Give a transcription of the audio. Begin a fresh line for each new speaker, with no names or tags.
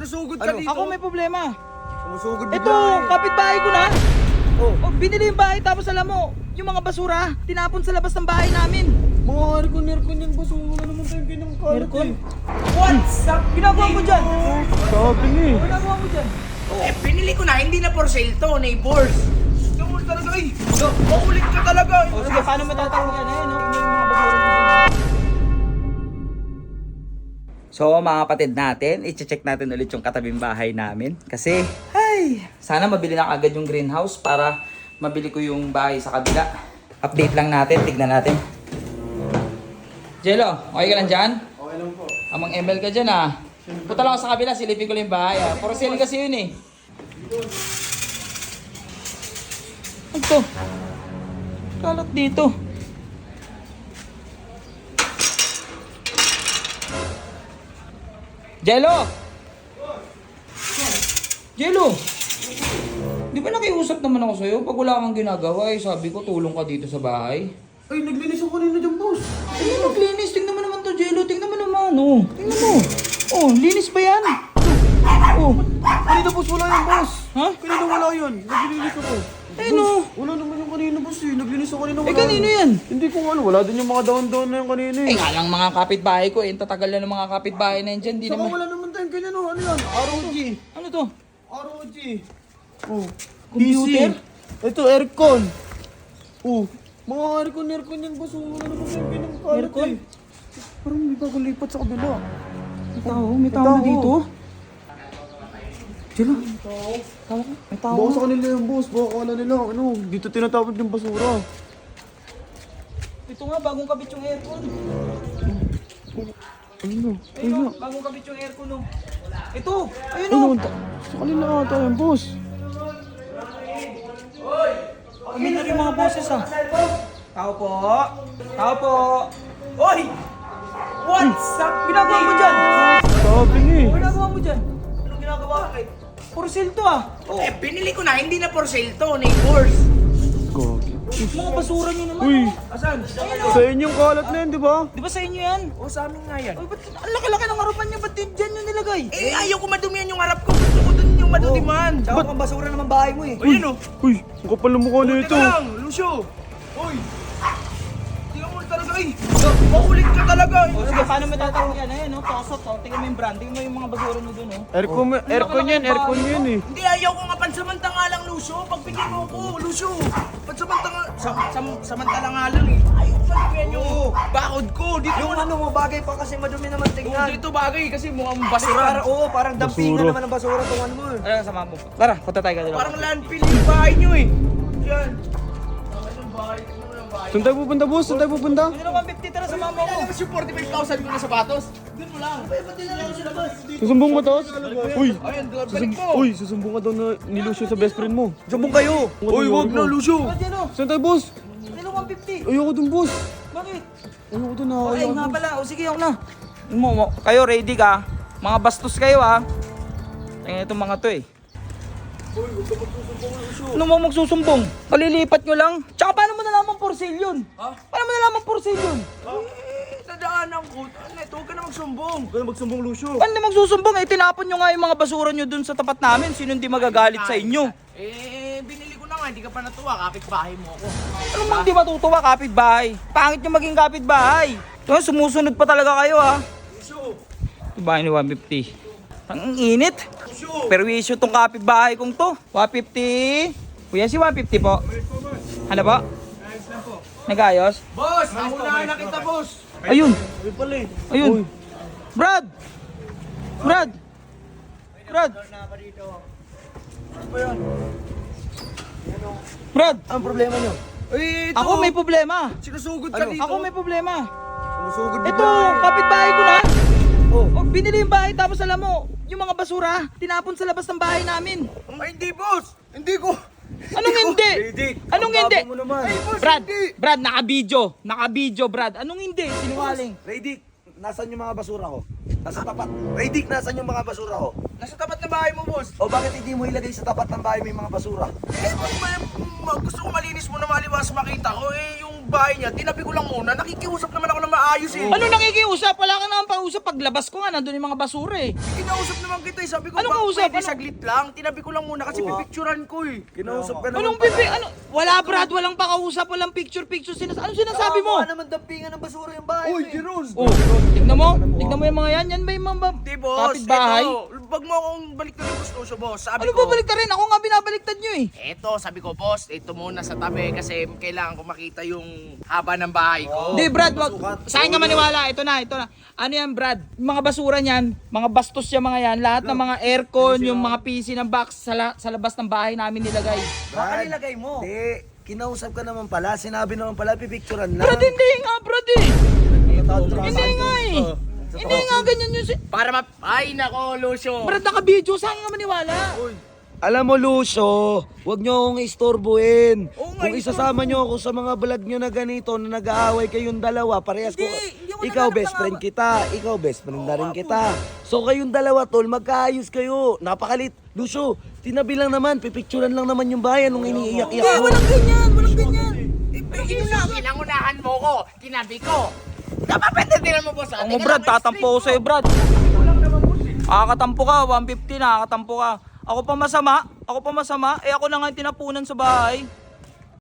Sinusugod ka dito.
Ako may problema.
Sumusugod
Ito, kapitbahay ko na.
Oh.
Binili yung bahay tapos alam mo, yung mga basura, tinapon sa labas ng bahay namin.
Mga aircon yan, boss. Wala naman tayong kinakalat
Aircon? What's up? Ginagawa mo dyan?
Sabi nga eh.
Ginagawa mo dyan?
Eh, pinili ko na, hindi na for sale to, neighbors.
Gamol talaga eh. Makulit ka talaga eh.
O sige, paano matatawag yan? Ayan, no? Kung may mga basura mo dyan. So mga kapatid natin, i-check natin ulit yung katabing bahay namin. Kasi, sana mabili na agad yung greenhouse para mabili ko yung bahay sa kabila. Update lang natin, tignan natin. Jello, okay ka lang dyan?
Okay lang po.
Amang ML ka dyan ah. Punta lang ako sa kabila, silipin ko lang yung bahay ah. For sale kasi yun eh. Ano to? Kalat dito. Jello! Jello! Di ba nakiusap naman ako sa'yo? Pag wala kang ginagawa eh, sabi ko tulong ka dito sa bahay.
Ay, naglinis ako kanina dyan, boss.
Ano naglinis? Tingnan mo naman to, Jello. Tingnan mo naman, oh. Tingnan mo. Oh, linis ba yan? Oh.
Kanina, boss, wala yan, boss.
Ha?
Kanina wala yun. Naglinis ako.
Eh, no.
Wala naman yung kanina, boss eh. Naglinis ako kanina.
Eh,
wala.
kanino yan?
Hindi ko ano. Wala din yung mga daon-daon na yung kanina eh.
Eh, nga lang mga kapitbahay ko. Eh, tatagal na ng mga kapitbahay na yan dyan. Di
Saka
naman.
wala naman tayong ganyan, oh. Ano yan? ROG.
Ano to?
ROG. Oh.
Computer?
PC. Ito, aircon. Oh. Mga aircon yan, boss. Wala naman tayong ganyan kalat
Aircon?
eh. Parang may bagong lipat sa kabila.
May tao na dito. Jello. Tao ko. May tao
Baka
na.
sa kanila yung boss. Baka kala nila, ano, dito tinatapon yung basura.
Ito nga, bagong kabit yung aircon.
Ano?
Ayun o, bagong kabit yung aircon o. Ito, ayun o.
Ano? Sa kanila ata yung boss.
Kami na rin mga boses ha. Tao po. Tao po. Hoy! What's up? Ginagawa mo dyan?
Sabi nga eh.
Ginagawa mo dyan? Anong ginagawa ka? For sale to ah. Oh,
Eh, pinili ko na, hindi na for sale to, neighbors.
Gagi.
mga basura nyo naman.
Uy!
oh.
Asan?
Sa inyong kalat na yun, di ba?
Di ba sa inyo yan?
O, sa amin nga yan.
Uy, ba't ang laki-laki ng harapan nyo? Ba't dyan nyo nilagay?
Eh, ayaw ko madumihan yung harap ko. Gusto ko dun yung madudiman.
Tsaka pang basura naman bahay mo eh.
O, yun o.
Uy! Ang kapal ng mukha na
Teka
ito.
lang, Lucio. Hoy. Tingnan mo talaga eh. Makulit ka talaga eh.
O sige, paano matatawag yan? Ayan o, tosot o. Tingnan mo yung brand. Tingnan mo yung mga basura nyo dun o.
Aircon yan eh.
Hindi, ayaw ko nga pansamantanga lang, Lucio. Pagbigyan mo ko, Lucio. Pansamantanga, samantala nga lang eh. Ayaw ko pagbigyan yung bakod ko. Dito
Yung ano mo, bagay pa kasi madumi naman tingnan.
Dito bagay kasi mukhang
Para,
basura.
oo, parang dampingan
Basura.
naman ng basura tong ano mo.
Ano sa mga po? Tara, punta tayo ka dito.
Parang landfill yung bahay nyo eh. Yan. Anong bahay? Anong bahay?
Saan tayo pupunta, boss? Saan tayo pupunta?
Hindi naman 50 tara sa mama ko.
Alam mo yung 45,000 ko na sapatos? Doon mo lang.
Susumbong mo, Tos? Uy!
Ayun, balik mo.
Uy! Susumbong ka daw na ni Lucio sa best friend mo.
Sumbong kayo!
Uy, wag na, Lucio!
O, dyan o.
Saan tayo, boss?
Dito 150.
Ayoko dun, boss.
Bakit?
Ayoko dun,
Ay,
nakakaya.
nga pala. O sige, ako na. Kayo ready ka? Mga bastos kayo ha. Tingnan itong mga to eh. Ano mo magsusumbong? Palilipat nyo lang? Tsaka paano mo nalaman for sale yun?
Ha?
Paano mo nalaman for sale yun?
Eh, nadaanan ko. Ano ito? Huwag ka na magsumbong.
Huwag ka na magsumbong, Lucio.
Paano na magsusumbong? Eh, tinapon nyo nga yung mga basura nyo dun sa tapat namin. Sino hindi magagalit sa inyo?
Eh, binili ko na nga. Hindi ka pa natuwa. Kapit-bahay mo ako.
Ano mo hindi matutuwa kapitbahay? Pangit nyo maging kapitbahay. So, sumusunod pa talaga kayo ha.
Lucio!
Bahay ni 150. Ang init. Perwisyo tong kapitbahay kong to. 150. Kuya, si 150 po. Ano po? Nag-ayos?
Boss! Nahunahan na kita, boss!
Ayun.
Ay, pala eh.
Ayun. Brad! Brad! Brad! Brad!
Ang problema nyo?
Eh, ito!
Ako may problema.
Sinusugod ka dito.
Ako may problema.
Sumusugod
Ito, kapitbahay ko na. Oh, binili yung bahay tapos alam mo, yung mga basura, tinapon sa labas ng bahay namin.
Ay, hindi, boss! Hindi ko!
Anong hindi?
Riddick!
Anong hindi?
mo naman.
Ay, boss,
Brad,
hindi!
Brad, naka-video. Naka-video, Brad. Anong hindi? Sinungaling.
Raydick, nasan yung mga basura ko? Nasa tapat. Raydick, nasan yung mga basura ko?
Nasa tapat na bahay mo, boss.
O bakit hindi mo ilagay sa tapat ng bahay mo yung mga basura?
Eh, boss, gusto ko malinis mo na maliwas makita ko. Eh, yung bahay niya, tinabi ko lang muna. Nakikiusap naman ako na maayos eh.
Ano nakikiusap? Wala ka naman pausap. Paglabas ko nga, nandun yung mga basura eh.
Kinausap naman kita eh. Sabi ko,
Anong
ba,
kausap?
pwede
Ano?
saglit lang. Tinabi ko lang muna kasi pipicturan ko eh.
Kinausap ka naman.
Anong pipi? Ano? Wala Brad, walang pakausap, walang picture. Ano sinasabi mo?
Ano naman dampingan ng basura yung bahay
Uy,
mo eh.
Jeron!
Oh, tignan mo yung mga yan. Yan ba yung mga
Di boss,
kapitbahay?
eto. Wag mo akong balik na ng gusto siya boss. Sabi
Ano
ko,
ba balik rin? Ako nga binabaliktad nyo eh.
eto, sabi ko boss, ito muna sa tabi kasi kailangan ko makita yung haba ng bahay ko.
Hindi Brad, saan ka maniwala? Ito na. Ano yan Brad? Yung mga basura niyan, mga bastos yung mga yan, lahat ng mga aircon, yung mga PC ng box sa labas ng bahay namin nilagay.
Baka nilagay mo.
Hindi, kinausap ka naman pala, sinabi naman pala, pipicturan lang.
Brad, hindi nga Brad eh. Hindi nga eh. Hindi nga ganyan yun.
Para ay nako, Lucio.
Brad, naka-video, saan ka maniwala?
Alam mo, Lucio, huwag nyo akong istorbuhin.
Oo nga,
Kung isasama nyo ako sa mga vlog nyo na ganito, na nag-aaway kayong dalawa, parehas ko.
Hindi ako
Ikaw
naghahanap
best
ng
friend kita, ikaw best friend na rin kita. So kayong dalawa, tol, magkaayos kayo. Napakalit. Lucio, tinabi lang naman, pipicturan lang naman yung bayan nung iniiyak-iyak mo.
Walang ganyan.
Pinangunahan mo ko, tinabi ko. Dapat pwede din mo boss.
Ang Brad, tatampo ko sa'yo Brad. Nakakatampo ka, 150 nakakatampo ka. Ako pa masama, eh ako na nga yung tinapunan sa bahay.